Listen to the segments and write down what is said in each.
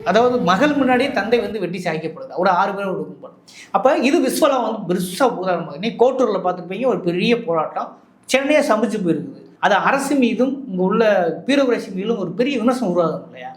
அதாவது மகள் முன்னாடியே தந்தை வந்து வெட்டி சாய்க்கப்படுது. ஒரு 6 பேர் ஒரு கும்பல். அப்போ இது விஸ்வலம் வந்து பெருசாக உதாரணமாக நீ கோட்டூரில் பார்த்துருப்பீங்க, ஒரு பெரிய போராட்டம் சென்னையை சமைச்சு போயிருக்குது. அது அரசு மீதும் இங்கே உள்ள பீரோகிரசி மீதும் ஒரு பெரிய விமர்சனம் உருவாகும் இல்லையா?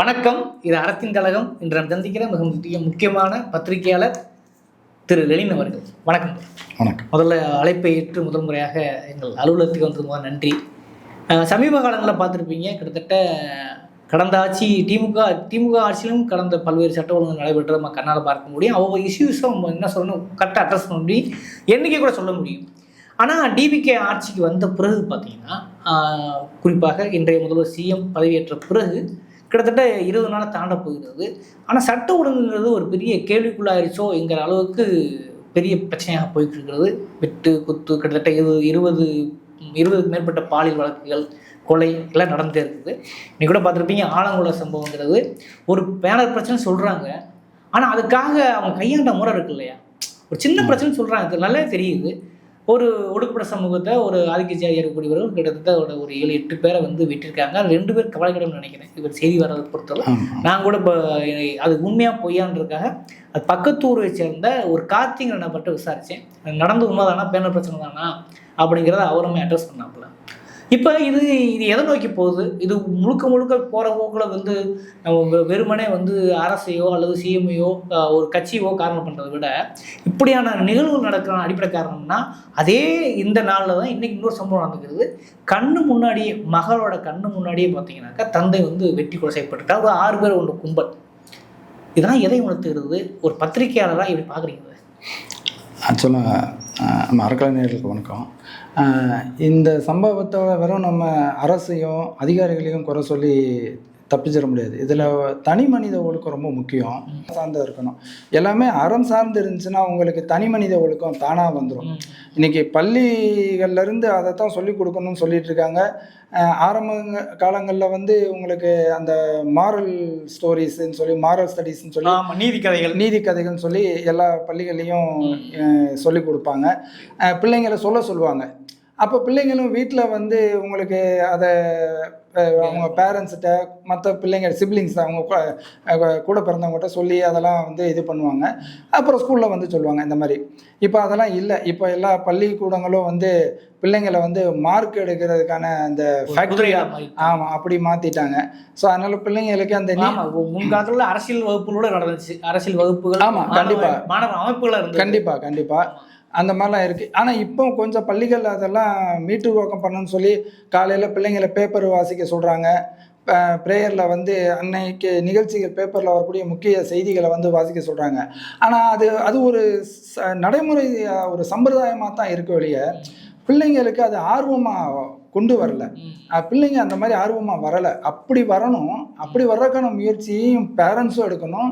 வணக்கம், இது அறத்தின் கழகம். இன்று நான் சந்திக்கிற மிக முக்கியமான பத்திரிகையாளர் திரு லெனின் அவர்கள். வணக்கம். வணக்கம். முதல்ல அழைப்பை ஏற்று முதல் முறையாக எங்கள் அலுவலகத்துக்கு வந்தது நன்றி. சமீப காலங்களில் பார்த்துருப்பீங்க, கிட்டத்தட்ட கடந்த ஆட்சி திமுக ஆட்சியிலும் கடந்த பல்வேறு சட்ட ஒழுங்கு நடைபெற்ற நம்ம கண்ணால் பார்க்க முடியும். ஒவ்வொரு இஷ்யூஸும் என்ன சொல்லணும், கரெக்டாக அட்ரஸ் பண்ண முடியும், எண்ணிக்கை கூட சொல்ல முடியும். ஆனால் டிவிகே ஆட்சிக்கு வந்த பிறகு பார்த்தீங்கன்னா, குறிப்பாக இன்றைய முதல்வர் சிஎம் பதவியேற்ற பிறகு கிட்டத்தட்ட 20 நாளை தாண்ட போகிறது. ஆனால் சட்ட ஒழுங்குங்கிறது ஒரு பெரிய கேள்விக்குள்ளாயிருச்சோ என்கிற அளவுக்கு பெரிய பிரச்சனையாக போயிட்டு இருக்கிறது. வெட்டு குத்து கிட்டத்தட்ட 20க்கு மேற்பட்ட பாலியல் வழக்குகள், கொலை எல்லாம் நடந்துகிட்டே இருக்குது. இன்னைக்கு கூட பார்த்துருப்பீங்க, ஆலங்குள சம்பவங்கிறது ஒரு பேனர் பிரச்சனை சொல்கிறாங்க. ஆனால் அதுக்காக அவங்க கையாண்ட முறை இருக்கு இல்லையா? ஒரு சின்ன பிரச்சனை சொல்கிறாங்க, அது நல்லா தெரியுது. ஒரு ஒடுக்கப்பட்ட சமூகத்தை ஒரு ஆதிக்க ஜாதியாக இருக்கக்கூடியவர்கள் கிட்டத்தட்ட ஒரு 7-8 பேரை வந்து வெட்டியிருக்காங்க. அது 2 பேர் கவலைக்கிடம்னு நினைக்கிறேன். இவர் செய்தி வர்றதை பொறுத்தவரை நான் கூட இப்போ அது உண்மையாக பொய்யான்றதுக்காக அது பக்கத்தூரை சேர்ந்த ஒரு கார்த்திகை நான் பட்டு விசாரித்தேன். நடந்து உண்மைதானா, பேனர் பிரச்சனை தானா அப்படிங்கிறத அவருமே அட்ரஸ் பண்ணாப்புல. இப்போ இது எதை நோக்கி போகுது? இது முழுக்க போகிற போக்கில் வந்து நம்ம வெறுமனே வந்து அரசையோ அல்லது சிஎம்ஐயோ ஒரு கட்சியோ காரணம் பண்ணுறதை விட இப்படியான நிகழ்வுகள் நடக்கிற அடிப்படை காரணம்னா அதே இந்த நாளில் தான் இன்றைக்கி இன்னொரு சம்பவம் நடந்துக்கிறது. கண்ணு முன்னாடியே, மகளோட கண்ணு முன்னாடியே பார்த்தீங்கன்னாக்கா தந்தை வந்து வெட்டி கொலை செய்யப்பட்டுட்டா. ஒரு 6 பேர் ஒன்று கும்பல். இதெல்லாம் எதை உணர்த்துகிறது? ஒரு பத்திரிகையாளராக இப்படி பார்க்குறீங்க? ஆக்சுவலாக நம்ம அறக்கலைஞர்களுக்கு வணக்கம். இந்த சம்பவத்தோட வெறும் நம்ம அரசையும் அதிகாரிகளையும் குறை சொல்லி தப்பிச்சிட முடியாது. இதில் தனி மனித ஒழுக்கம் ரொம்ப முக்கியம். சார்ந்து இருக்கணும். எல்லாமே அறம் சார்ந்து இருந்துச்சுன்னா உங்களுக்கு தனி மனித ஒழுக்கம் தானாக வந்துடும். இன்றைக்கி பள்ளிகள்லேருந்து அதை தான் சொல்லிக் கொடுக்கணும்னு சொல்லிட்டு இருக்காங்க. ஆரம்ப காலங்களில் வந்து உங்களுக்கு அந்த மாரல் ஸ்டோரிஸ்ன்னு சொல்லி, மாரல் ஸ்டடீஸ்ன்னு சொல்லி, நீதி கதைகள்னு சொல்லி எல்லா பள்ளிகள்லையும் சொல்லிக் கொடுப்பாங்க. பிள்ளைங்களை சொல்லுவாங்க. அப்போ பிள்ளைங்களும் வீட்டில் வந்து உங்களுக்கு அதை அவங்க பேரண்ட்ஸ்கிட்ட, மற்ற பிள்ளைங்க சிப்ளிங்ஸ் அவங்க கூட பிறந்தவங்ககிட்ட சொல்லி அதெல்லாம் வந்து இது பண்ணுவாங்க. அப்புறம் ஸ்கூலில் வந்து சொல்லுவாங்க இந்த மாதிரி. இப்போ அதெல்லாம் இல்லை. இப்போ எல்லா பள்ளிக்கூடங்களும் வந்து பிள்ளைங்களை வந்து மார்க் எடுக்கிறதுக்கான அந்த ஃபேக்டரி, ஆமாம், அப்படி மாற்றிட்டாங்க. ஸோ அதனால பிள்ளைங்களுக்கு அந்த முன்காலத்தில் அரசியல் வகுப்புகளோட நடந்துச்சு. அரசியல் வகுப்புகள், ஆமாம், கண்டிப்பாக மாணவ அமைப்புகள், கண்டிப்பாக அந்த மாதிரிலாம் இருக்குது. ஆனால் இப்போ கொஞ்சம் பள்ளிகள் அதெல்லாம் மீட்டுருவாக்கம் பண்ணணும்னு சொல்லி காலையில் பிள்ளைங்களை பேப்பர் வாசிக்க சொல்கிறாங்க. ப்ரேயரில் வந்து அன்னைக்கு நிகழ்ச்சிகள் பேப்பரில் வரக்கூடிய முக்கிய செய்திகளை வந்து வாசிக்க சொல்கிறாங்க. ஆனால் அது ஒரு நடைமுறை, ஒரு சம்பிரதாயமாக தான் இருக்க வெளியே பிள்ளைங்களுக்கு அது ஆர்வமாக கொண்டு வரல. பிள்ளைங்க அந்த மாதிரி ஆர்வமாக வரலை. அப்படி வரணும். அப்படி வர்றதுக்கான முயற்சியும் பேரண்ட்ஸும் எடுக்கணும்,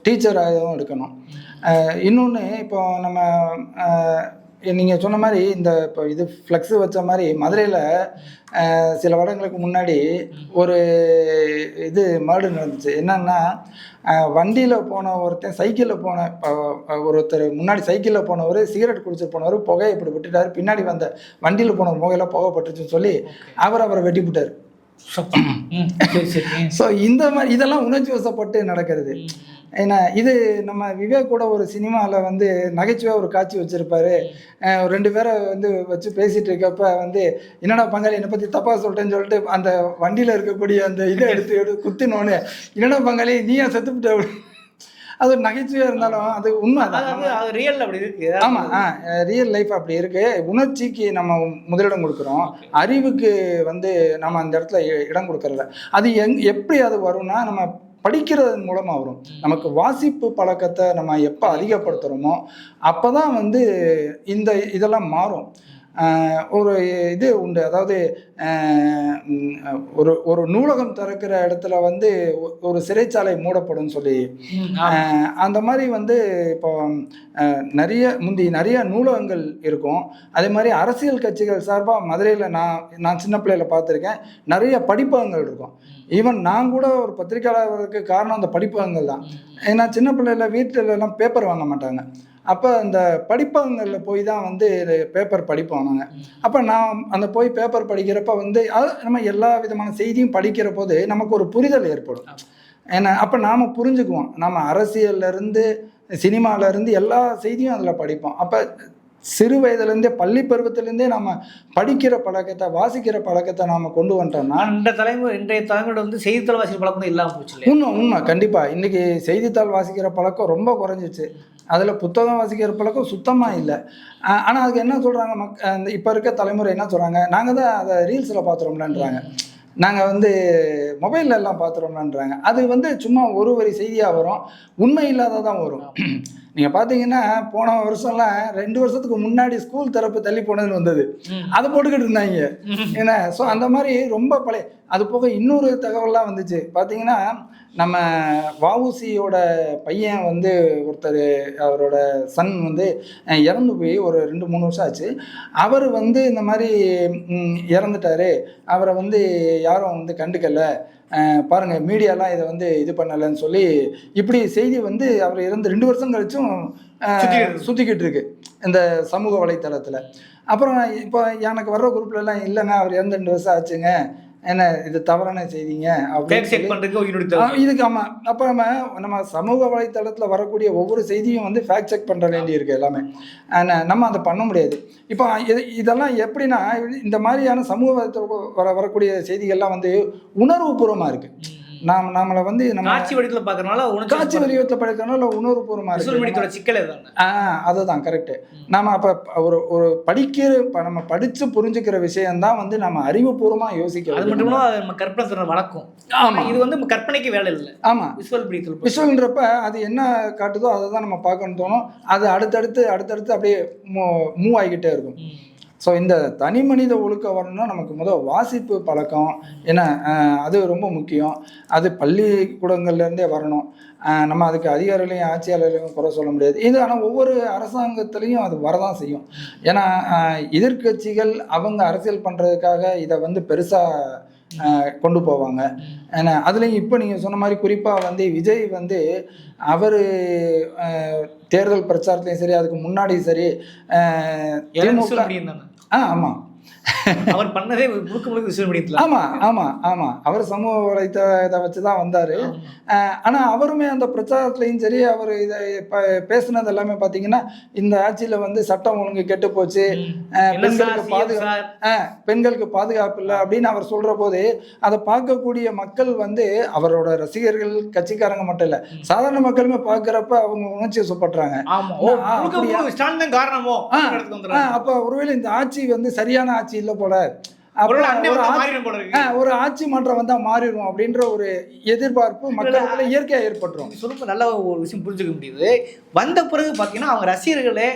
டீச்சராகவும் எடுக்கணும். இன்னொன்று, இப்போ நம்ம நீங்கள் சொன்ன மாதிரி இப்போ இது ஃப்ளெக்ஸு வச்ச மாதிரி மதுரையில் சில வருடங்களுக்கு முன்னாடி ஒரு இது மர்டர் நடந்துச்சு. என்னன்னா, வண்டியில் போன ஒருத்தன் சைக்கிளில் போன ஒருத்தர் முன்னாடி சைக்கிளில் போனவர் சிகரெட் குடிச்சிட்டு போனவர் புகையை இப்படி விட்டுட்டார். பின்னாடி வந்த வண்டியில் போன புகையெல்லாம் புகைப்பட்டுச்சுன்னு சொல்லி அவரை வெட்டி விட்டார். ஸோ இந்த மாதிரி இதெல்லாம் உணர்ச்சி வசப்பட்டு நடக்கிறது. ஏன்னா இது நம்ம விவேக் கூட ஒரு சினிமாவில் வந்து நகைச்சுவையாக ஒரு காட்சி வச்சுருப்பாரு. 2 பேரை வந்து வச்சு பேசிகிட்டு இருக்கப்ப வந்து, என்னடா பங்காளி என்னை பற்றி தப்பாக சொல்லிட்டேன்னு சொல்லிட்டு அந்த வண்டியில் இருக்கக்கூடிய அந்த இதை எடுத்து குத்தினோன்னு, என்னடா பங்காளி நீயா செத்துப்பிட்ட. அது ஒரு நகைச்சுவையாக இருந்தாலும் அது உண்மை தான். ரியல் அப்படி இருக்கு. ஆமாம், ரியல் லைஃப் அப்படி இருக்கு. உணர்ச்சிக்கு நம்ம முதலிடம் கொடுக்குறோம், அறிவுக்கு வந்து நம்ம அந்த இடத்துல இடம் கொடுக்கறதில்ல. அது எப்படி அது வரும்னா, நம்ம படிக்கிறது மூலமாக வரும். நமக்கு வாசிப்பு பழக்கத்தை நம்ம எப்போ அதிகப்படுத்துகிறோமோ அப்போ தான் வந்து இதெல்லாம் மாறும். ஒரு இது உண்டு. அதாவது ஒரு ஒரு நூலகம் திறக்கிற இடத்துல வந்து ஒரு சிறைச்சாலை மூடப்படும் சொல்லி, அந்த மாதிரி வந்து இப்போ நிறைய நூலகங்கள் இருக்கும். அதே மாதிரி அரசியல் கட்சிகள் சார்பாக மதுரையில் நான் சின்ன பிள்ளையில பார்த்துருக்கேன், நிறைய படிப்பகங்கள் இருக்கும். ஈவன் நான் கூட ஒரு பத்திரிகையாளருக்கு காரணம் அந்த படிப்பகங்கள் தான். ஏன்னா சின்ன பிள்ளைல வீட்டிலலாம் பேப்பர் வாங்க மாட்டாங்க. அப்போ அந்த படிப்பகங்களில் போய் தான் வந்து பேப்பர் படிப்போம் நாங்கள். அப்போ நான் அந்த போய் பேப்பர் படிக்கிறப்ப வந்து நம்ம எல்லா விதமான செய்தியும் படிக்கிற போது நமக்கு ஒரு புரிதல் ஏற்படும். ஏன்னா அப்போ நாம் புரிஞ்சுக்குவோம், நம்ம அரசியல்லேருந்து சினிமாவிலேருந்து எல்லா செய்தியும் அதில் படிப்போம். அப்போ சிறு வயதுலேருந்தே பள்ளி பருவத்திலேருந்தே நம்ம படிக்கிற பழக்கத்தை, வாசிக்கிற பழக்கத்தை நாம் கொண்டு வந்துட்டோம்னா இன்றைய தலைமுறை வந்து செய்தித்தாள் வாசிக்கிற பழக்கம் இல்லாமல் போச்சு. உண்மை கண்டிப்பாக. இன்றைக்கி செய்தித்தாள் வாசிக்கிற பழக்கம் ரொம்ப குறைஞ்சிச்சு. அதில் புத்தகம் வாசிக்கிற பழக்கம் சுத்தமாக இல்லை. ஆனால் அதுக்கு என்ன சொல்கிறாங்க இப்போ இருக்க தலைமுறை என்ன சொல்கிறாங்க, நாங்கள் தான் அதை ரீல்ஸில் பார்த்துறோம்லன்றாங்க, நாங்கள் வந்து மொபைலில் எல்லாம் பார்த்துறோம்லன்றாங்க. அது வந்து சும்மா ஒரு வரி செய்தியாக வரும், உண்மை இல்லாததான் வரும். நீங்கள் பார்த்தீங்கன்னா போன வருஷம்லாம் 2 வருஷத்துக்கு முன்னாடி ஸ்கூல் திறப்பு தள்ளி போனதுன்னு வந்தது, அதை போட்டுக்கிட்டு இருந்தாங்க. ஏன்னா ஸோ அந்த மாதிரி ரொம்ப பழைய. அது போக இன்னொரு தகவல்லாம் வந்துச்சு பார்த்தீங்கன்னா, நம்ம வஉசியோட பையன் வந்து ஒருத்தர், அவரோட சன் வந்து இறந்து போய் ஒரு 2-3 வருஷம் ஆச்சு. அவர் வந்து இந்த மாதிரி இறந்துட்டாரு, அவரை வந்து யாரும் வந்து கண்டுக்கலை பாருங்கள், மீடியாலாம் இதை வந்து இது பண்ணலைன்னு சொல்லி இப்படி செய்தி வந்து அவர் இறந்து 2 வருஷம் கழிச்சும் சுற்றிக்கிட்டு இருக்கு இந்த சமூக வலைத்தளத்தில். அப்புறம் இப்போ எனக்கு வர்ற குரூப்லலாம் இல்லைங்க அவர் இறந்து 2 வருஷம் ஆச்சுங்க, என்ன இது தவறான செய்திங்க அப்படின்னு இதுக்கு. ஆமாம், அப்போ நம்ம சமூக வலைத்தளத்தில் வரக்கூடிய ஒவ்வொரு செய்தியும் வந்து ஃபேக்ட் செக் பண்ணுற வேண்டி இருக்குது எல்லாமே. நம்ம அதை பண்ண முடியாது. இப்போ இதெல்லாம் எப்படின்னா, இந்த மாதிரியான சமூக வலைத்தளத்தில் வரக்கூடிய செய்திகள்லாம் வந்து உணர்வுபூர்வமாக இருக்குது. நம்மளை வந்து நம்ம காட்சி வடிவத்தில் பார்க்கறனால, காட்சி வடிவத்தில் படிக்கிறனால உணர்வுபூர்வமாக இருக்கு. சிக்கல் அதுதான் கரெக்டு. நம்ம அப்போ ஒரு நம்ம படித்து புரிஞ்சுக்கிற விஷயம்தான் வந்து நம்ம அறிவுபூர்வமாக யோசிக்கிறோம். அது மட்டும் நம்ம கற்பனை சொல்ற வழக்கம். ஆமாம், இது வந்து கற்பனைக்கு வேலை இல்லை. ஆமாம், விஷுவல்ன்றப்ப அது என்ன காட்டுதோ அதை தான் நம்ம பார்க்கணும்னு தோணும். அது அடுத்தடுத்து அப்படியே மூவ் ஆகிக்கிட்டே இருக்கும். ஸோ இந்த தனி மனித ஒழுக்கம் வரணும்னா நமக்கு முதல் வாசிப்பு பழக்கம், ஏன்னா அது ரொம்ப முக்கியம். அது பள்ளிக்கூடங்கள்லேருந்தே வரணும். நம்ம அதுக்கு அதிகாரிகளையும் ஆட்சியாளர்களையும் குறை சொல்ல முடியாது. இது ஆனால் ஒவ்வொரு அரசாங்கத்துலேயும் அது வரதான் செய்யும். ஏன்னா எதிர்கட்சிகள் அவங்க அரசியல் பண்ணுறதுக்காக இதை வந்து பெருசாக கொண்டு போவாங்க. ஏன்னா அதுலேயும் இப்போ நீங்கள் சொன்ன மாதிரி குறிப்பாக வந்து விஜய் வந்து அவர் தேர்தல் பிரச்சாரத்துலையும் சரி, அதுக்கு முன்னாடி சரி, ஆமாம் அவர் பண்ணதே முழுக்க முழுக்க விஷயம் முடியல. ஆமாம் அவர் சமூக வலைத்தளத்தை வச்சு தான் வந்தார். ஆனால் அவருமே அந்த பிரச்சாரத்துலையும் சரி, அவர் இதை பேசுனது எல்லாமே பார்த்தீங்கன்னா, இந்த ஆட்சியில் வந்து சட்டம் ஒழுங்கு கெட்டு போச்சு, பெண்களுக்கு பாதுகாப்பு இல்லை அப்படின்னு அவர் சொல்கிற போது அதை பார்க்கக்கூடிய மக்கள் வந்து அவரோட ரசிகர்கள், கட்சிக்காரங்க மட்டும் இல்லை, சாதாரண மக்களுமே பார்க்குறப்ப அவங்க உணர்ச்சி வசப்படுறாங்க. அப்போ ஒருவேளை இந்த ஆட்சி வந்து சரியான ஆட்சி இல்லை போல, ஒரு ஆட்சி மாற்றம் வந்தா மாறிடும் அப்படின்ற ஒரு எதிர்பார்ப்பு மக்களுக்குள்ள இயற்கையா ஏற்பட்டுரும். சொல்லுங்க, நல்ல ஒரு விஷயம் புரிஞ்சுக்க முடியுது. வந்த பிறகு பாத்தீங்கன்னா அவங்க ரசிகர்களே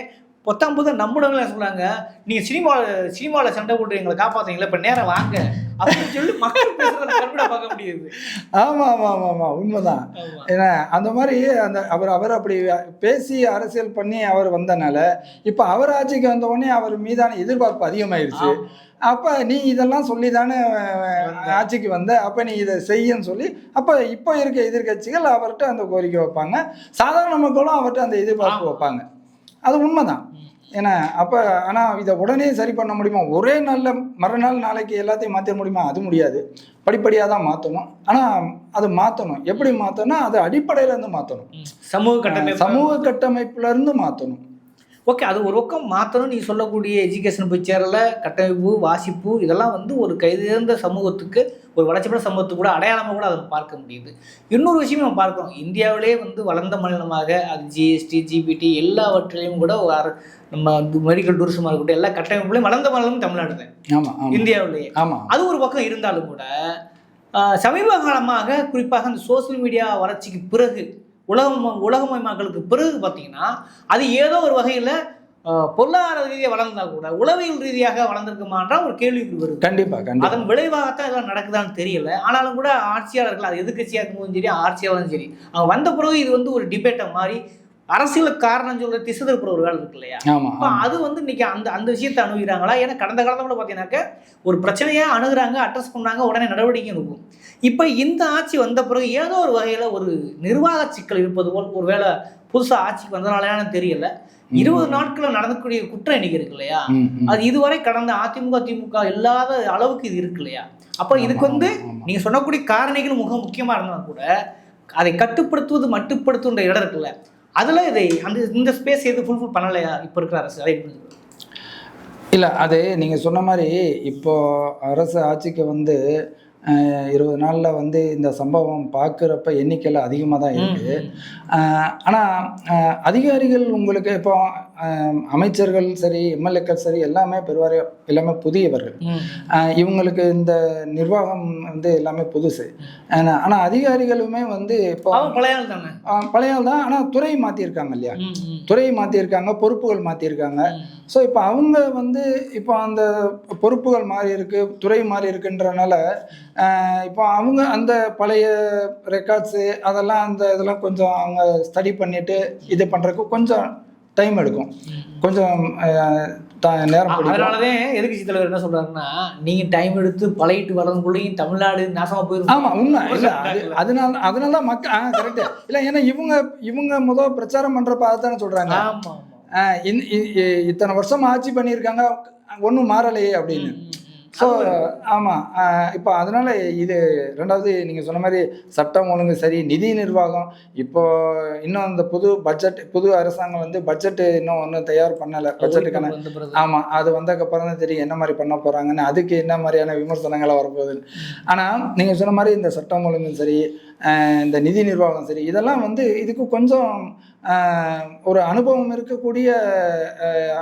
பொத்தாம்புதா நம்மளவங்க சொல்றாங்க, நீங்க சினிமாவில் சண்டை போட்டு எங்களை காப்பாத்தீங்களா, இப்ப நேரம் வாங்க அப்படின்னு சொல்லி மக்கள் பார்க்க முடியுது. ஆமா உண்மைதான். ஏன்னா அந்த மாதிரி அவர் அப்படி பேசி அரசியல் பண்ணி அவர் வந்தனால இப்ப அவர் ஆட்சிக்கு வந்த உடனே அவர் மீதான எதிர்பார்ப்பு அதிகமாயிருச்சு. அப்ப நீ இதெல்லாம் சொல்லி தானே ஆட்சிக்கு வந்த, அப்ப நீ இதை செய்யன்னு சொல்லி அப்ப இப்போ இருக்க எதிர்கட்சிகள் அவர்கிட்ட அந்த கோரிக்கை வைப்பாங்க, சாதாரண மக்களும் அவர்கிட்ட அந்த எதிர்பார்ப்பு வைப்பாங்க. அது உண்மைதான். ஏன்னா அப்போ ஆனால் இதை உடனே சரி பண்ண முடியுமா, ஒரே நாளில் மறுநாள் நாளைக்கு எல்லாத்தையும் மாற்ற முடியுமா, அது முடியாது. படிப்படியாக தான் மாற்றணும். ஆனால் அது மாற்றணும். எப்படி மாற்றணும்னா அது அடிப்படையிலேருந்து மாற்றணும், சமூக கட்டமைப்புலேருந்து மாற்றணும். ஓகே, அது ஒரு பக்கம் மாற்றணும். நீ சொல்லக்கூடிய எஜுகேஷன் போய் சேரல, கட்டமைப்பு, வாசிப்பு, இதெல்லாம் வந்து ஒரு கைதேர்ந்த சமூகத்துக்கு, ஒரு வளர்ச்சிப்பட சமூகத்துக்கு கூட அடையாளமாக கூட அதை பார்க்க முடியுது. இன்னொரு விஷயம் நம்ம பார்க்குறோம், இந்தியாவிலே வந்து வளர்ந்த மாநிலமாக அது ஜிஎஸ்டி, ஜிபிடி எல்லாவற்றிலையும் கூட நம்ம வந்து மெடிக்கல் டூரிசமாக இருக்கட்டும், எல்லா கட்டமைப்புலையும் வளர்ந்த மாநிலம் தமிழ்நாடு தான். ஆமாம், இந்தியாவிலேயே. ஆமாம், அது ஒரு பக்கம் இருந்தாலும் கூட சமீப காலமாக குறிப்பாக அந்த சோசியல் மீடியா வளர்ச்சிக்கு பிறகு, உலகமயமாக்கலுக்கு பிறகு பார்த்தீங்கன்னா அது ஏதோ ஒரு வகையில் பொருளாதார ரீதியாக வளர்ந்தா கூட உளவியல் ரீதியாக வளர்ந்துருக்குமான்ற ஒரு கேள்விக்கு வருது. கண்டிப்பா கண்டிப்பா. அதன் விளைவாகத்தான் இதெல்லாம் நடக்குதான்னு தெரியல. ஆனாலும் கூட ஆட்சியாளர்கள், அது எதிர்கட்சியாக இருக்கும்போதும் சரி, ஆட்சியாளரும் சரி, அவங்க வந்த பிறகு இது வந்து ஒரு டிபேட்டை மாதிரி அரசியலுக்கு காரணம் சொல்ற திசை திருப்புற ஒரு வேலை இருக்கு இல்லையா? அது வந்து இன்னைக்கு அந்த அந்த விஷயத்தை அணுகிறாங்களா? ஏன்னா கடந்த காலத்துல கூட பார்த்தீங்கன்னாக்க ஒரு பிரச்சனையா அணுகுறாங்க, அட்ரஸ் பண்ணாங்க, உடனே நடவடிக்கை இருக்கும். இப்போ இந்த ஆட்சி வந்த பிறகு ஏதோ ஒரு வகையில ஒரு நிர்வாக சிக்கல் இருப்பது போல், ஒரு வேளை புதுசா ஆட்சிக்கு வந்தனாலயானு தெரியல, 20 நாட்கள் நடந்தக்கூடிய குற்ற எண்ணிக்கை இருக்கு இல்லையா? அது இதுவரை கடந்த அதிமுக திமுக இல்லாத அளவுக்கு இது இருக்கு இல்லையா? அப்போ இதுக்கு வந்து நீங்க சொன்னக்கூடிய காரணிகள் மிக முக்கியமா இருந்தா கூட அதை கட்டுப்படுத்துவது மட்டுப்படுத்துன்ற இடம் இருக்குல்ல, அதுல இதை அந்த இந்த ஸ்பேஸ் எது ஃபுல்ஃபில் பண்ணலையா இப்போ இருக்கிற அரசு? அதை இல்லை, அது நீங்கள் சொன்ன மாதிரி இப்போ அரசு ஆட்சிக்கு வந்து 20 நாளில் வந்து இந்த சம்பவம் பார்க்குறப்ப எண்ணிக்கையில் அதிகமாக தான் இருக்குது. ஆனால் அதிகாரிகள் உங்களுக்கு இப்போ அமைச்சர்கள் சரி, எம்எல்ஏக்கள் சரி, எல்லாமே எல்லாமே புதியவர்கள். இவங்களுக்கு இந்த நிர்வாகம் வந்து எல்லாமே புதுசு. ஆனால் அதிகாரிகளுமே வந்து இப்போ பழையாள் தான். ஆனால் துறை மாற்றிருக்காங்க இல்லையா? துறையை மாற்றிருக்காங்க, பொறுப்புகள் மாற்றிருக்காங்க. ஸோ இப்போ அவங்க வந்து இப்போ அந்த பொறுப்புகள் மாறி இருக்கு, துறை மாறி இருக்குன்றனால இப்போ அவங்க அந்த பழைய ரெக்கார்ட்ஸு இதெல்லாம் கொஞ்சம் அவங்க ஸ்டடி பண்ணிட்டு இது பண்ணுறதுக்கு கொஞ்சம் டைம் எடுக்கும், கொஞ்சம் நேரம். அதனாலதான் எதிர்கட்சி தலைவர் என்ன சொல்றாருன்னா, நீங்க டைம் எடுத்து பழகிட்டு வரதுக்குள்ளேயும் தமிழ்நாடு நாசமா போயிடும். ஆமா, உண்மை இல்லை. அதனால மக்கள் கரெக்டு இல்லை. ஏன்னா இவங்க முதல் பிரச்சாரம் பண்றப்ப அதைத்தானே சொல்றாங்க. இத்தனை வருஷம் ஆட்சி பண்ணியிருக்காங்க, ஒன்றும் மாறலையே அப்படின்னு. ஸோ ஆமாம், இப்போ அதனால் இது ரெண்டாவது நீங்கள் சொன்ன மாதிரி சட்டம் ஒழுங்கு சரி, நிதி நிர்வாகம். இப்போ இன்னும் அந்த புது அரசாங்கம் வந்து பட்ஜெட்டு இன்னும் தயார் பண்ணலை. பட்ஜெட்டுக்கான ஆமாம், அது வந்ததுக்கப்புறம் தான் தெரியும் என்ன மாதிரி பண்ண போகிறாங்கன்னு, அதுக்கு என்ன மாதிரியான விமர்சனங்களாக வரப்போகுதுன்னு. ஆனால் நீங்கள் சொன்ன மாதிரி இந்த சட்டம் ஒழுங்கு சரி, இந்த நிதி நிர்வாகம் சரி, இதெல்லாம் வந்து இதுக்கு கொஞ்சம் ஒரு அனுபவம் இருக்கக்கூடிய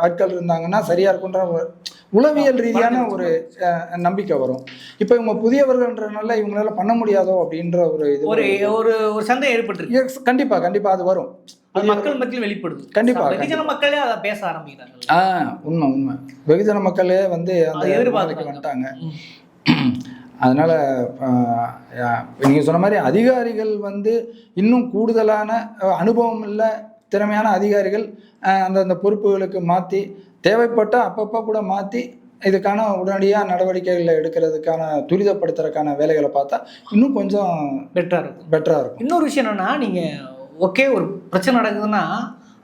ஆட்கள் இருந்தாங்கன்னா சரியாக இருக்குன்ற உளவியல் ரீதியான ஒரு நம்பிக்கை வரும். இப்போ இவங்க புதியவர்கள்ன்றனால இவங்களால பண்ண முடியாதோ அப்படின்ற ஒரு இது ஒரு சந்தேகம் ஏற்பட்டு கண்டிப்பா அது வரும். மக்கள் மத்தியில் வெளிப்படுது. கண்டிப்பா வெகுஜன மக்களே அதை பேச ஆரம்பிக்கிறாங்க. உண்மை வெகுஜன மக்களே வந்து அந்த எதிர்பார்த்து வந்துட்டாங்க. அதனால நீங்கள் சொன்ன மாதிரி அதிகாரிகள் வந்து இன்னும் கூடுதலான அனுபவம் இல்லை, திறமையான அதிகாரிகள் அந்தந்த பொறுப்புகளுக்கு மாற்றி தேவைப்பட்ட அப்பப்போ கூட மாற்றி இதுக்கான உடனடியாக நடவடிக்கைகளை எடுக்கிறதுக்கான துரிதப்படுத்துறதுக்கான வேலைகளை பார்த்தா இன்னும் கொஞ்சம் பெட்டராக இருக்கும். இன்னொரு விஷயம் என்னென்னா, நீங்கள் ஓகே ஒரு பிரச்சனை நடக்குதுன்னா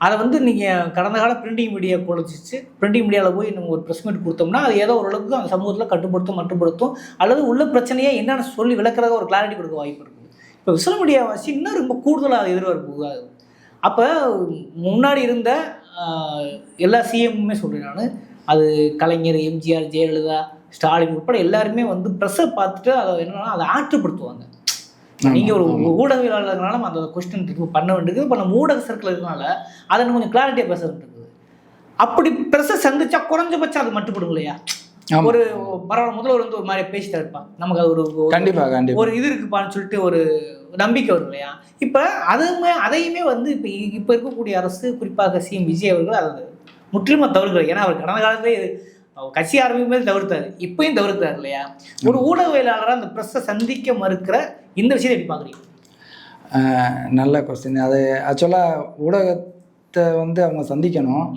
அதை வந்து நீங்கள் கடந்த கால பிரிண்டிங் மீடியா குறைச்சிச்சு, பிரிண்டிங் மீடியாவில் போய் நம்ம ஒரு ப்ரெஸ் மீட் கொடுத்தோம்னா அது ஏதோ ஓரளவுக்கு அந்த சமூகத்தில் மட்டுப்படுத்தும், அல்லது உள்ள பிரச்சனையை என்னென்னு சொல்லி விளக்குறத ஒரு கிளாரிட்டி கொடுக்க வாய்ப்பு இருக்குது. இப்போ விசுவல் மீடியா வாசி இன்னும் ரொம்ப கூடுதலாக எதிர்பார்ப்பு. அப்போ முன்னாடி இருந்த எல்லா சிஎம்முமே சொல்கிறேன் நான், அது கலைஞர், எம்ஜிஆர், ஜெயலலிதா, ஸ்டாலின் உட்பட எல்லாருமே வந்து ப்ரெஸ்ஸை பார்த்துட்டு அதை என்னன்னா அதை ஆற்றுப்படுத்துவாங்க. நீங்கள் ஒரு ஊடகவியலாளர்களால அந்த கொஸ்டின் பண்ண வேண்டியது. இப்போ நம்ம ஊடக சர்க்கிள் இருக்கனால அதை கொஞ்சம் கிளாரிட்டியாக பேச வேண்டியது. அப்படி ப்ரெஸ்ஸை சந்திச்சா குறைஞ்சபட்சம் அது மட்டுப்படும் இல்லையா? ஒரு பரவாயில்ல, முதல்வர் வந்து ஒரு மாதிரி பேசிட்டு இருப்பான், நமக்கு அது ஒரு கண்டிப்பாக ஒரு இது இருக்குப்பான்னு சொல்லிட்டு ஒரு நம்பிக்கை வரும் இல்லையா? இப்போ அதையுமே வந்து இப்போ இருக்கக்கூடிய அரசு, குறிப்பாக சிஎம் விஜய் அவர்கள் அதை முற்றிலுமா தவிர்க்கிறார். ஏன்னா அவர் கடந்த காலத்திலே கட்சி ஆரம்பிக்கும் போது தவிர்த்தாரு, இப்பயும் தவிர்க்கிறார் இல்லையா? ஒரு ஊடகவியலாளராக அந்த ப்ரெஸ்ஸை சந்திக்க மறுக்கிற இந்த விஷயத்தை எப்படி பார்க்குறீங்க? நல்ல கொஸ்டின். அது ஆக்சுவலாக ஊடகத்தை வந்து அவங்க சந்திக்கணும்.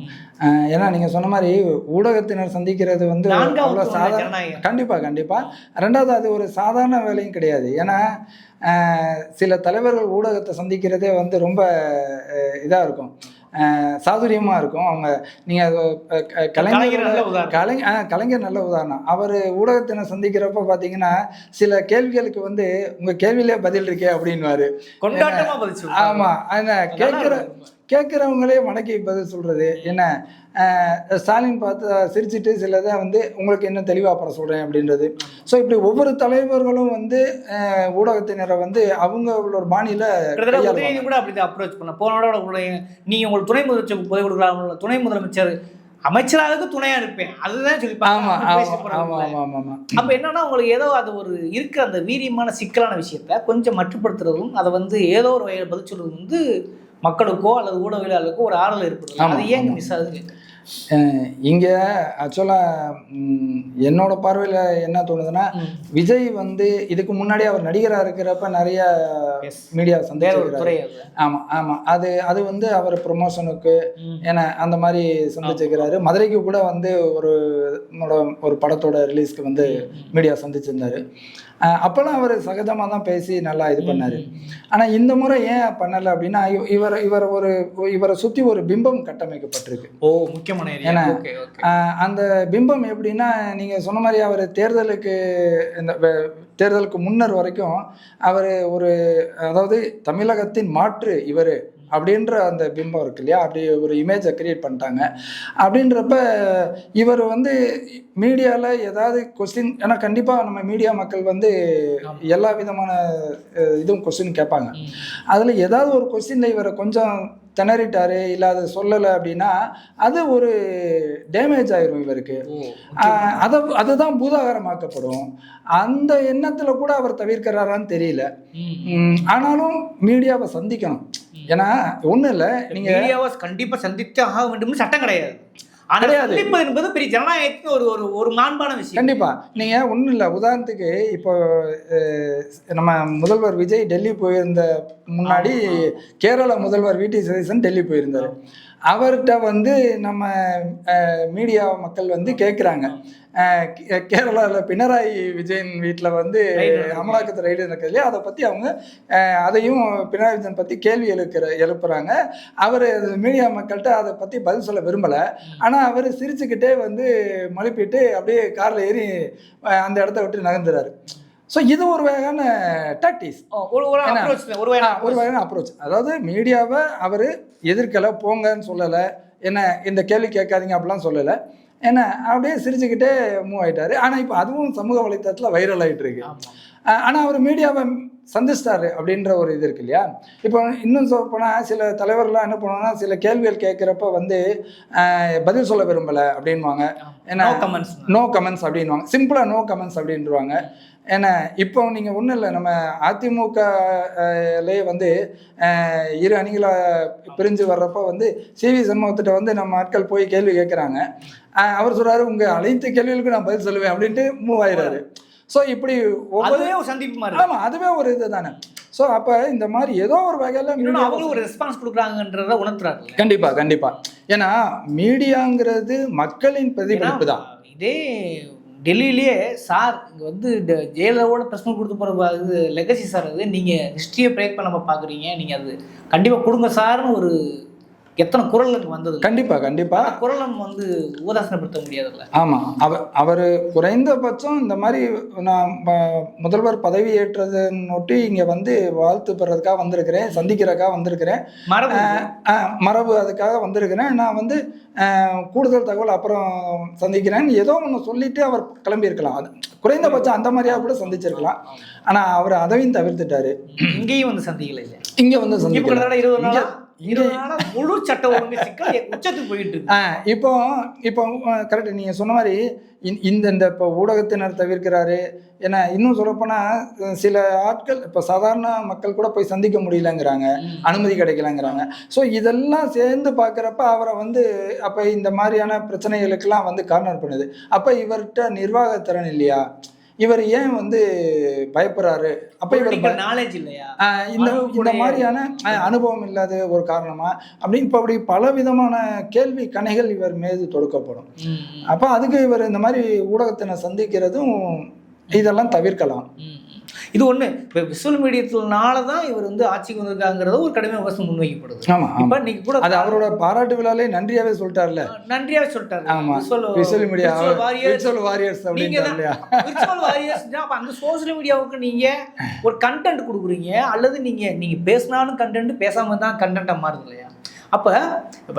ஏன்னா நீங்கள் சொன்ன மாதிரி ஊடகத்தினர் சந்திக்கிறது வந்து அவ்வளோ சாதாரண. கண்டிப்பாக. ரெண்டாவது அது ஒரு சாதாரண வேலையும் கிடையாது. ஏன்னா சில தலைவர்கள் ஊடகத்தை சந்திக்கிறதே வந்து ரொம்ப இதாக இருக்கும், சாதுரியமாக இருக்கும். அவங்க நீங்கள் கலைஞர் நல்ல உதாரணம். அவர் ஊடகத்தினை சந்திக்கிறப்ப பார்த்தீங்கன்னா சில கேள்விகளுக்கு வந்து உங்கள் கேள்வியிலே பதில் இருக்கே அப்படின்வாரு. ஆமாம், கேட்குறவங்களே மடக்கி பதில் சொல்கிறது. என்ன ஸ்டாலின் பார்த்து சிரிச்சுட்டு சிலதை வந்து உங்களுக்கு என்ன தெளிவாக அப்புறம் சொல்கிறேன் அப்படின்றது. ஸோ இப்படி ஒவ்வொரு தலைவர்களும் வந்து ஊடகத்தினரை வந்து அவங்களோட பாணியில் கூட அப்படி அப்ரோச் பண்ண போனோட நீங்கள் உங்களுக்கு துணை முதலமைச்சர் புதை கொடுக்கலாம், துணை முதலமைச்சர் அமைச்சராக துணையாக இருப்பேன் அதுதான் சொல்லிப்பாங்க. அப்போ என்னன்னா உங்களுக்கு ஏதோ அது ஒரு இருக்கிற அந்த வீரியமான சிக்கலான விஷயத்த கொஞ்சம் மட்டுப்படுத்துறதும் அதை வந்து ஏதோ ஒரு வகையில் பதில் சொல்றது வந்து மக்களுக்கோ அல்லது ஊடகவியலாளருக்கோ ஒரு ஆறுதல் ஏற்படுது. அது ஏன் மிஸ் ஆகுது? இங்கே ஆக்சுவலாக என்னோட பார்வையில் என்ன தோணுதுன்னா, விஜய் வந்து இதுக்கு முன்னாடி அவர் நடிகராக இருக்கிறப்ப நிறைய மீடியா சந்திச்சிருக்காரு. ஆமாம் ஆமாம், அது வந்து அவர் ப்ரொமோஷனுக்கு ஏன்னா அந்த மாதிரி சந்திச்சிருக்கிறாரு. மதுரைக்கு கூட வந்து ஒரு படத்தோட ரிலீஸ்க்கு வந்து மீடியா சந்திச்சிருந்தாரு. அப்போல்லாம் அவர் சகஜமாக தான் பேசி நல்லா இது பண்ணார். ஆனால் இந்த முறை ஏன் பண்ணலை அப்படின்னா, இவரை சுற்றி ஒரு பிம்பம் கட்டமைக்கப்பட்டிருக்கு. முக்கியமான ஏன்னா அந்த பிம்பம் எப்படின்னா, நீங்கள் சொன்ன மாதிரி அவர் தேர்தலுக்கு முன்னர் வரைக்கும் அவர் அதாவது தமிழகத்தின் மாற்று இவர் அப்படின்ற அந்த பிம்பம் இருக்கு இல்லையா, அப்படி ஒரு இமேஜை கிரியேட் பண்ணிட்டாங்க. அப்படின்றப்ப இவர் வந்து மீடியாவில் ஏதாவது கொஸ்டின், ஏன்னா கண்டிப்பாக நம்ம மீடியா மக்கள் வந்து எல்லா விதமான இதுவும் கொஸ்டின் கேட்பாங்க. அதில் ஏதாவது ஒரு கொஸ்டினில் இவரை கொஞ்சம் திணறிட்டாரு, இல்லை அதை சொல்லலை அப்படின்னா அது ஒரு டேமேஜ் ஆயிரும் இவருக்கு. அதுதான் பூதாகரமாக்கப்படும். அந்த எண்ணத்தில் கூட அவர் தவிர்க்கிறாரான்னு தெரியல. ஆனாலும் மீடியாவை சந்திக்கணும். ஏன்னா ஒன்றும் இல்லை, நீங்கள் மீடியாவை கண்டிப்பாக சந்தித்து ஆக வேண்டும் சட்டம் கிடையாது. என்பது பெரிய ஜனநாயகத்துக்கு ஒரு மாண்பான விஷயம். கண்டிப்பா. நீங்க ஒண்ணும் இல்ல, உதாரணத்துக்கு இப்போ நம்ம முதல்வர் விஜய் டெல்லி போயிருந்த முன்னாடி கேரள முதல்வர் வி.டி. சதீசன் டெல்லி போயிருந்தாரு. அவர்கிட்ட வந்து நம்ம மீடியா மக்கள் வந்து கேட்குறாங்க, கேரளாவில் பினராயி விஜயன் வீட்டில் வந்து அமலாக்கத்துறை ரைடு நடக்குது இல்லையா, அதை பற்றி அவங்க அதையும் பினராயி விஜயன் பற்றி கேள்வி எழுப்புறாங்க. அவர் மீடியா மக்கள்கிட்ட அதை பற்றி பதில் சொல்ல விரும்பலை. ஆனால் அவர் சிரிச்சுக்கிட்டே வந்து மழுப்பிட்டு அப்படியே காரில் ஏறி அந்த இடத்த விட்டு நகர்ந்துறாரு. ஸோ இது ஒரு வகையான டாக்டிக்ஸ், ஒரு வகையான அப்ரோச். அதாவது மீடியாவை அவர் எதிர்க்கலை, போங்கன்னு சொல்லலை, என்ன இந்த கேள்வி கேட்காதீங்க அப்படிலாம் சொல்லலை, என்ன அப்படியே சிரிச்சுக்கிட்டே மூவ் ஆகிட்டாரு. ஆனால் இப்போ அதுவும் சமூக வலைத்தளத்தில் வைரல் ஆகிட்டு இருக்கு. ஆனால் அவர் மீடியாவை சந்திச்சிட்டாரு அப்படின்ற ஒரு இது இருக்கு இல்லையா. இப்போ இன்னும் சொல்ல போனால் சில தலைவர்கள்லாம் என்ன பண்ணுவாங்கன்னா, சில கேள்விகள் கேட்குறப்ப வந்து பதில் சொல்ல விரும்பலை அப்படின்வாங்க. ஏன்னா நோ கமெண்ட்ஸ் அப்படின்வாங்க, சிம்பிளாக நோ கமெண்ட்ஸ் அப்படின்வாங்க. ஏன்னா இப்போ நீங்கள் ஒன்றும் இல்லை, நம்ம அதிமுகலே வந்து இரு அணிகளாக பிரிஞ்சு வர்றப்போ வந்து சிவி சண்முகத்திட்ட வந்து நம்ம ஆட்கள் போய் கேள்வி கேட்குறாங்க. அவர் சொல்கிறாரு, உங்கள் அனைத்து கேள்விகளுக்கும் நான் பதில் சொல்லுவேன் அப்படின்ட்டு மூவ் ஆயிடுறாரு. ஸோ இப்படி ஒவ்வொரு சந்திப்பு மாதிரி, ஆமாம் அதுவே ஒரு இது தானே. ஸோ அப்போ இந்த மாதிரி ஏதோ ஒரு வகையில் அவங்களும் ஒரு ரெஸ்பான்ஸ் கொடுக்குறாங்கன்றத உணர்த்துறாங்க. கண்டிப்பாக. ஏன்னா மீடியாங்கிறது மக்களின் பிரதிபலிப்பு தான். இதே டெல்லியிலேயே சார் இங்கே வந்து ஜெயலலிதாவோட பிரச்சனை கொடுத்து போகிற இது லெகசி சார், அது நீங்கள் ஹிஸ்ட்ரியை பிரேக் பண்ண பார்க்குறீங்க, நீங்கள் அது கண்டிப்பாக கொடுங்க சார்னு ஒரு எத்தனை குரல் வந்தது. கண்டிப்பாக குரல் நம்ம வந்து உதாசனப்படுத்த முடியாதுல்ல. ஆமாம், அவர் குறைந்தபட்சம் இந்த மாதிரி நான் முதல்வர் பதவி ஏற்றதுன்னொட்டி இங்கே வந்து வாழ்த்து பெறதுக்காக வந்திருக்கிறேன், சந்திக்கிறதுக்காக வந்திருக்கிறேன், மரபு அதுக்காக வந்திருக்கிறேன், நான் வந்து கூடுதல் தகவல் அப்புறம் சந்திக்கிறேன் ஏதோ ஒன்று சொல்லிட்டு அவர் கிளம்பியிருக்கலாம். அது குறைந்தபட்சம் அந்த மாதிரியாக கூட சந்திச்சிருக்கலாம். ஆனால் அவர் அதையும் தவிர்த்துட்டாரு. இங்கேயும் வந்து சந்திக்கல, இங்கே வந்து சந்திக்கல. முழு சட்ட ஒழுங்கு சிக்கல் உச்சத்துக்கு போயிட்டு இருக்கு. இப்போ கரெக்ட், நீங்க சொன்ன மாதிரி இந்த இப்போ ஊடகத்தினர் தவிர்க்கிறாரு. ஏன்னா இன்னும் சொல்லப்போனால் சில ஆட்கள் இப்போ சாதாரண மக்கள் கூட போய் சந்திக்க முடியலங்கிறாங்க, அனுமதி கிடைக்கலங்கிறாங்க. ஸோ இதெல்லாம் சேர்ந்து பார்க்குறப்ப அவரை வந்து அப்போ இந்த மாதிரியான பிரச்சனைகளுக்கெல்லாம் வந்து கார்னர் பண்ணுது. அப்போ இவர்கிட்ட நிர்வாகத்திறன் இல்லையா, இவர் ஏன் வந்து பயப்படுறாரு, அப்போ இவர் நாலேஜ் இல்லையா, இந்த மாதிரியான அனுபவம் இல்லாத ஒரு காரணமா அப்படின்னு இப்போ அப்படி பல விதமான கேள்வி கணைகள் இவர் மீது தொடுக்கப்படும். அப்போ அதுக்கு இவர் இந்த மாதிரி ஊடகத்தினை சந்திக்கிறதும் இதெல்லாம் தவிர்க்கலாம். இது ஒண்ணு. இப்போ விஷுவல் மீடியத்தினால தான் இவர் வந்து ஆட்சிக்கு வந்திருக்காங்கிறது ஒரு கடுமையான விமர்சனம் முன்வைக்கப்படுது. ஆமா, இப்போ நீங்க கூட அது அவரோட பாராட்டு விழாலே நன்றியாவே சொல்லிட்டார்ல. ஆமா, விஷுவல் மீடியா விர்ச்சுவல் வாரியர்ஸ் அப்படின்றாங்க. விர்ச்சுவல் வாரியர்ஸ் அப்ப அந்த சோஷியல் மீடியாவுக்கு நீங்க ஒரு கண்டென்ட் கொடுக்குறீங்க, அல்லது நீங்க பேசினாலும் கண்டென்ட், பேசாம தான் கண்டென்ட்டா மாறுது இல்லையா. அப்போ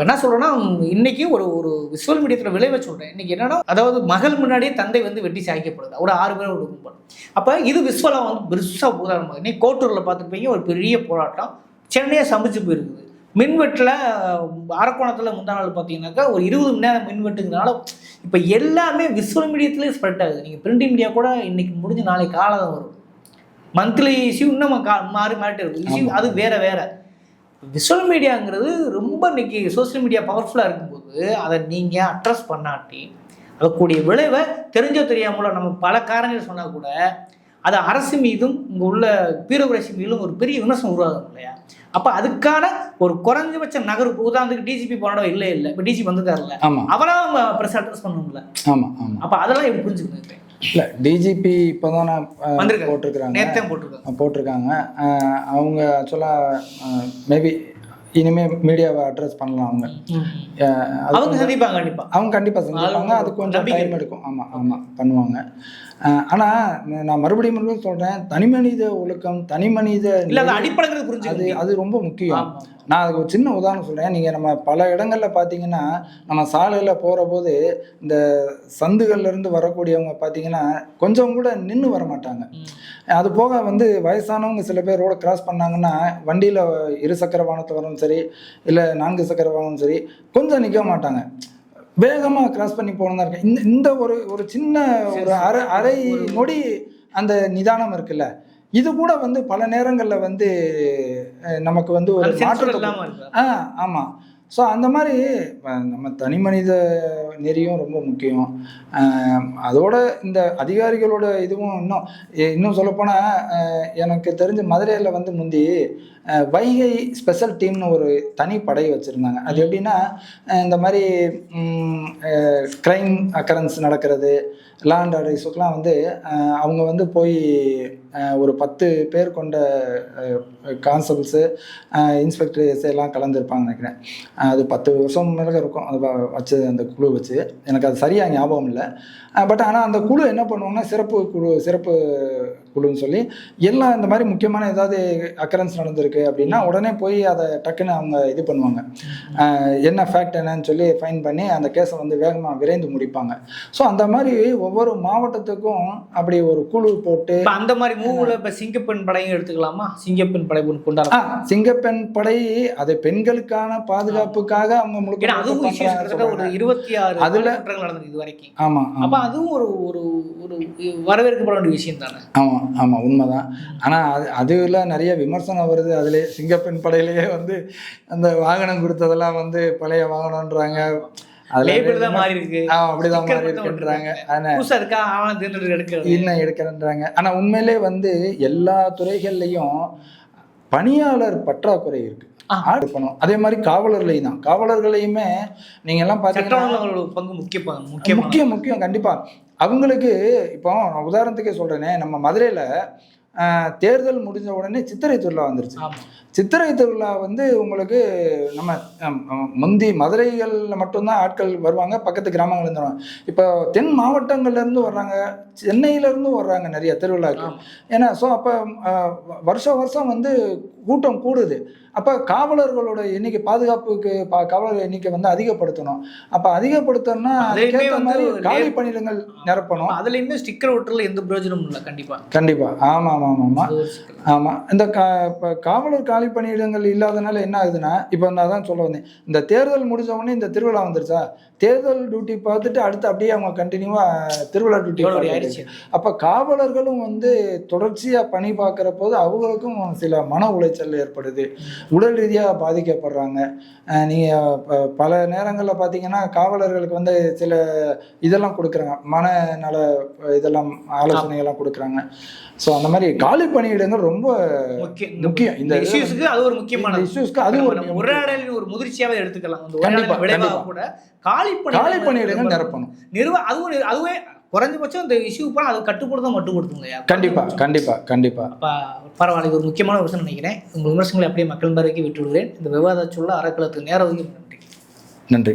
என்ன சொல்கிறேன்னா, இன்றைக்கி ஒரு விஷுவல் மீடியத்தில் விளைவை சொல்கிறேன். இன்றைக்கி என்னன்னா, அதாவது மகள் முன்னாடியே தந்தை வந்து வெட்டி சாய்க்கப்படுது, ஒரு 6 பேர் ஒரு கும்பல். அப்போ இது விஷுவலாக வந்து பெருசாக உதாரணமாக இன்னைக்கு கோட்டூரில் பார்த்துருப்பீங்க, ஒரு பெரிய போராட்டம் சென்னையை சமைச்சு போயிருக்குது. மின்வெட்டில் அரக்கோணத்தில் முந்தா நாள் பார்த்தீங்கன்னாக்கா ஒரு 20 மணி நேரம் மின்வெட்டுங்கிறனால இப்போ எல்லாமே விஷுவல் மீடியத்துலேயே ஸ்ப்ரெட் ஆகுது. நீங்கள் பிரிண்டிங் மீடியா கூட இன்றைக்கி முடிஞ்சு நாளைக்கு காலம் வரும். மந்த்லி இஷ்யூ இன்னும் மாறிட்டே இருக்கும் இஷ்யூ, அது வேறு. விஷுவல் மீடியாங்கிறது ரொம்ப இன்னைக்கு சோசியல் மீடியா பவர்ஃபுல்லாக இருக்கும்போது இருக்கும்போது அதை நீங்கள் அட்ரஸ் பண்ணாட்டி அதற்குரிய விளைவை தெரிஞ்சோ தெரியாமலோ நம்ம பல காரணங்கள் சொன்னால் கூட அது அரசு மீதும் இங்கே உள்ள பியூரோக்ரசி மீதும் ஒரு பெரிய விமர்சனம் உருவாகும் இல்லையா? அப்போ அதுக்கான ஒரு குறைஞ்சபட்ச நகர்வு, உதாரணத்துக்கு டிஜிபி போனோட இல்லை இப்போ டிஜிபி வந்துட்டார்ல, அவராக ப்ரெஸ் அட்ரஸ் பண்ணணும்ல. அப்போ அதெல்லாம் எப்படி புரிஞ்சுக்கணும்? இல்லை, டிஜிபி இப்போ தான் போட்டிருக்காங்க. அவங்க ஆக்சுவலாக மேபி இனிமேல் மீடியாவை அட்ரஸ் பண்ணலாம். அவங்க சந்திப்பாங்க, அவங்க கண்டிப்பாக சந்திப்பாங்க. அது கொஞ்சம் டைம் எடுக்கும். ஆமாம் பண்ணுவாங்க. ஆனால் நான் மறுபடியும் சொல்கிறேன், தனிமனித ஒழுக்கம், தனிமனித அடிப்படை அது ரொம்ப முக்கியம். நான் அதுக்கு ஒரு சின்ன உதாரணம் சொல்கிறேன். நீங்கள் நம்ம பல இடங்களில் பார்த்தீங்கன்னா, நம்ம சாலையில் போகிற போது இந்த சந்துகள்லேருந்து வரக்கூடியவங்க பார்த்தீங்கன்னா கொஞ்சம் கூட நின்று வர மாட்டாங்க. அது போக வயசானவங்க சில பேர் ரோட கிராஸ் பண்ணாங்கன்னா, வண்டியில் இருசக்கர வாகனத்தில் வரவும் சரி, இல்லை 4 சக்கர வாகனம் சரி, கொஞ்சம் நிற்க மாட்டாங்க, வேகமாக கிராஸ் பண்ணி போகணும் தான் இருக்கேன். இந்த ஒரு சின்ன ஒரு அரை நொடி அந்த நிதானம் இருக்குல்ல, இது கூட பல நேரங்களில் நமக்கு ஒரு மாற்றத்தை. ஆமாம். ஸோ அந்த மாதிரி நம்ம தனி மனித நெறியும் ரொம்ப முக்கியம். அதோட இந்த அதிகாரிகளோட இதுவும் இன்னும் சொல்லப்போனால், எனக்கு தெரிஞ்ச மதுரையில் முந்தி வைகை ஸ்பெஷல் டீம்னு ஒரு தனி படை வச்சுருந்தாங்க. அது எப்படின்னா, இந்த மாதிரி க்ரைம் அக்கரன்ஸ் நடக்கிறது, லா அண்ட் ஆர்டர் இஷ்யூக்கெலாம் அவங்க போய் ஒரு 10 பேர் கொண்ட கான்ஸ்டபிள்ஸு, இன்ஸ்பெக்டர், எஸ்ஐ எல்லாம் கலந்துருப்பாங்க நினைக்கிறேன். அது 10 வருஷம் மேலே இருக்கும் அது வச்சு, அந்த குழு வச்சு. எனக்கு அது சரியாக ஞாபகம் இல்லை. பட் ஆனால் அந்த குழு என்ன பண்ணுவாங்கன்னா, சிறப்பு குழுன்னு சொல்லி எல்லாம் இந்த மாதிரி முக்கியமான ஏதாவது அக்கரன்ஸ் நடந்திருக்கு அப்படின்னா உடனே போய் அதை டக்குன்னு அவங்க இது பண்ணுவாங்க. என்ன ஃபேக்ட் என்னன்னு சொல்லி ஃபைன் பண்ணி அந்த கேஸை வேகமாக விரைந்து முடிப்பாங்க. ஸோ அந்த மாதிரி ஒவ்வொரு மாவட்டத்துக்கும் அப்படி ஒரு குழு போட்டு அந்த மாதிரி மூவில் இப்போ சிங்கப்பெண் படையும் எடுத்துக்கலாமா? சிங்கப்பெண் படை கொண்டாட சிங்கப்பெண் படை அது பெண்களுக்கான பாதுகாப்புக்காக அவங்க முழுக்க ஒரு 26 அதுல நடந்தது இது வரைக்கும். ஆமாம். அப்போ அதுவும் ஒரு ஒரு ஒரு வரவேற்கப்பட வேண்டிய விஷயம் தானே? ஆமாம் உண்மைதான். ஆனால் அதுல நிறைய விமர்சனம் வருது. அதுல சிங்கப்பெண் படையிலேயே அந்த வாகனம் கொடுத்ததெல்லாம் பழைய வாகனம்ன்றாங்க. அப்படிதான் மாறி இருக்குன்றாங்க. இன்னும் எடுக்கிறேன்றாங்க. ஆனா உண்மையிலே எல்லா துறைகள்லையும் பணியாளர் பற்றாக்குறை இருக்கு. அதே மாதிரி காவலர்களையும் தான். காவலர்களையுமே நீங்க எல்லாம் பாத்தீங்கன்னா முக்கியம் கண்டிப்பா. அவங்களுக்கு இப்போ நான் உதாரணத்துக்கே சொல்றேனே, நம்ம மதுரையில தேர்தல் முடிஞ்ச உடனே சித்திரை திருவிழா வந்துருச்சு. சித்திரை திருவிழா உங்களுக்கு நம்ம முந்தி மதுரைகளில் மட்டும்தான் ஆட்கள் வருவாங்க, பக்கத்து கிராமங்கள்லேருந்து வருவாங்க. இப்போ தென் மாவட்டங்கள்லேருந்து வர்றாங்க, சென்னையிலேருந்தும் வர்றாங்க நிறைய திருவிழாக்கு. ஏன்னா ஸோ அப்போ வருஷம் கூட்டம் கூடுது. அப்போ காவலர்களோட எண்ணிக்கை, பாதுகாப்புக்கு காவலர் எண்ணிக்கை அதிகப்படுத்தணும். அப்போ அதிகப்படுத்தணும்னா அதுக்கேற்ற மாதிரி காலி பணியிடங்கள் நிரப்பணும். அதுல இருந்து ஸ்டிக்கர் ஒட்டுறதுல எந்த பிரயோஜனமும் இல்லை. கண்டிப்பா ஆமாம். இந்த காவலர் காலி பணியிடங்கள் இல்லாதனால என்ன ஆகுதுன்னா, இப்போ நான் தான் சொல்ல வந்தேன், இந்த தேர்தல் முடிஞ்ச உடனே இந்த திருவிழா வந்துருச்சா, தேர்தல் டியூட்டி பார்த்துட்டு அடுத்து அப்படியே அவங்க கண்டினியூவாக திருவிழா டியூட்டி ஆயிடுச்சு. அப்போ காவலர்களும் தொடர்ச்சியாக பணி பார்க்குற போது அவங்களுக்கும் சில மன உளைச்சல் ஏற்படுது, உடல் ரீதியாக பாதிக்கப்படுறாங்க. நீங்கள் பல நேரங்களில் பார்த்தீங்கன்னா காவலர்களுக்கு சில இதெல்லாம் கொடுக்குறாங்க, மனநல இதெல்லாம் ஆலோசனைகள்லாம் கொடுக்குறாங்க. ஸோ அந்த மாதிரி காலி பணியிடங்கள் ரொம்ப முக்கியம். இந்த இஷ்யூஸ்க்கு அது ஒரு முக்கியமான இஷ்யூஸ்க்கு அது ஒரு முதிர்ச்சியாவே எடுத்துக்கலாம். கூட காலி பணியிடங்கள் நிரப்பணும். அதுவே குறைஞ்சபட்சம் இந்த இஷ்யூ அது மட்டுப்படுத்துங்க. கண்டிப்பா. பரவாயில்ல, இது ஒரு முக்கியமான விஷயம் நினைக்கிறேன். உங்கள் விமர்சனங்களை அப்படியே மக்கள் பார்வைக்கு விட்டு விடுகிறேன். இந்த விவாத சொல்ல அறக்கலத்துக்கு நேரம் ஒதுக்கி நன்றி.